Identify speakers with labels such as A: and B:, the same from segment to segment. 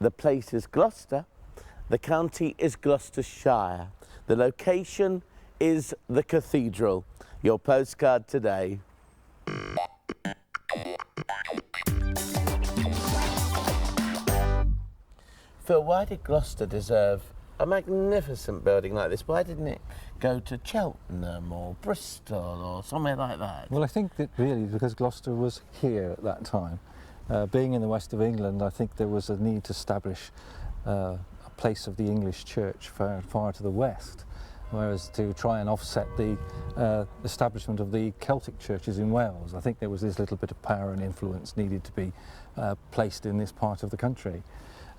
A: The place is Gloucester, the county is Gloucestershire, the location is the cathedral. Your postcard today. Phil, why did Gloucester deserve a magnificent building like this? Why didn't it go to Cheltenham or Bristol or somewhere like that?
B: Well, I think that really because Gloucester was here at that time, being in the west of England, I think there was a need to establish a place of the English church far to the west, whereas to try and offset the establishment of the Celtic churches in Wales, I think there was this little bit of power and influence needed to be placed in this part of the country.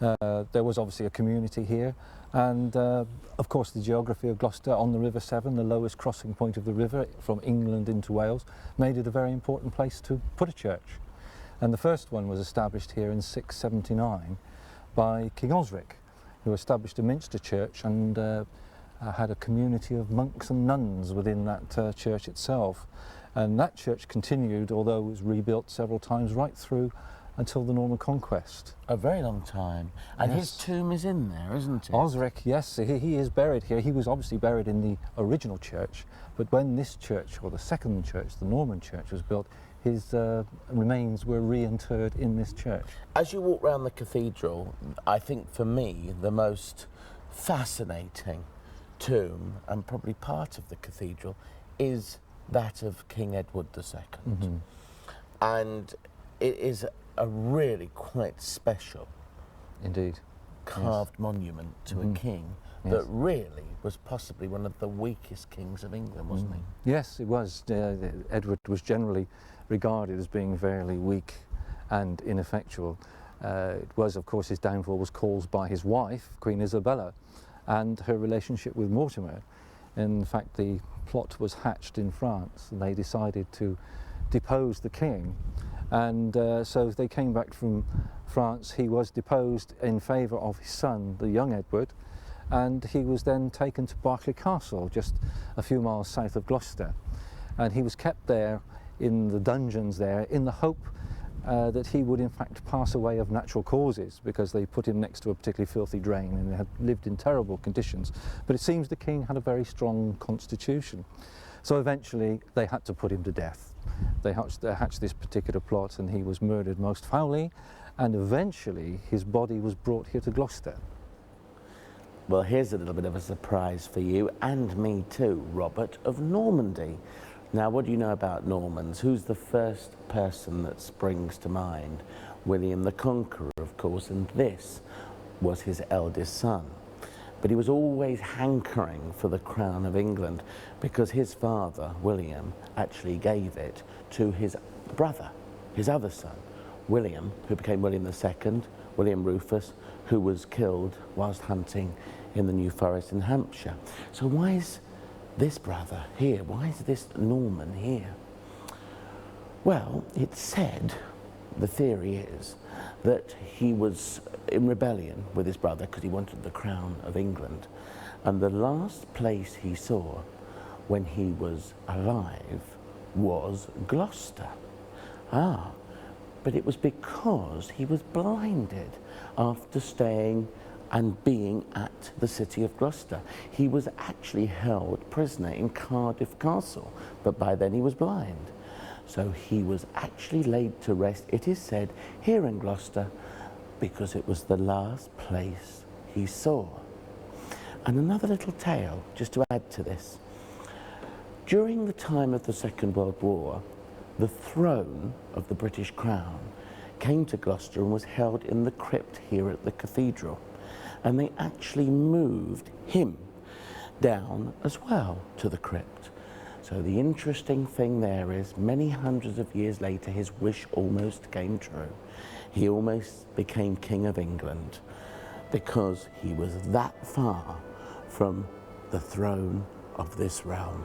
B: There was obviously a community here, and of course the geography of Gloucester on the River Severn, the lowest crossing point of the river from England into Wales, made it a very important place to put a church. And the first one was established here in 679 by King Osric, who established a minster church and had a community of monks and nuns within that church itself. And that church continued, although it was rebuilt several times, right through until the Norman Conquest.
A: A very long time. And
B: yes.
A: His tomb is in there, isn't it?
B: Osric, yes, he is buried here. He was obviously buried in the original church, but when this church, or the second church, the Norman church, was built, his remains were reinterred in this church.
A: As you walk around the cathedral, I think for me the most fascinating tomb, and probably part of the cathedral, is that of King Edward II. Mm-hmm. And it is a really quite special,
B: indeed,
A: carved monument to a king that really was possibly one of the weakest kings of England, wasn't he?
B: Yes, it was. Edward was generally regarded as being fairly weak and ineffectual. It was, of course, his downfall was caused by his wife, Queen Isabella, and her relationship with Mortimer. In fact, the plot was hatched in France, and they decided to depose the king. And so they came back from France. He was deposed in favour of his son, the young Edward, and he was then taken to Berkeley Castle, just a few miles south of Gloucester. And he was kept there in the dungeons there in the hope that he would in fact pass away of natural causes, because they put him next to a particularly filthy drain and had lived in terrible conditions. But it seems the king had a very strong constitution. So eventually they had to put him to death. They hatched this particular plot, and he was murdered most foully, and eventually his body was brought here to Gloucester.
A: Well, here's a little bit of a surprise for you, and me too, Robert, of Normandy. Now, what do you know about Normans? Who's the first person that springs to mind? William the Conqueror, of course, and this was his eldest son. But he was always hankering for the crown of England because his father, William, actually gave it to his brother, his other son, William, who became William II, William Rufus, who was killed whilst hunting in the New Forest in Hampshire. So why is this brother here? Why is this Norman here? Well, it's said, the theory is, that he was in rebellion with his brother because he wanted the crown of England. And the last place he saw when he was alive was Gloucester. But it was because he was blinded after staying and being at the city of Gloucester. He was actually held prisoner in Cardiff Castle, but by then he was blind. So he was actually laid to rest, it is said, here in Gloucester, because it was the last place he saw. And another little tale, just to add to this. During the time of the Second World War, the throne of the British Crown came to Gloucester and was held in the crypt here at the cathedral. And they actually moved him down as well to the crypt. So the interesting thing there is, many hundreds of years later, his wish almost came true. He almost became King of England because he was that far from the throne of this realm.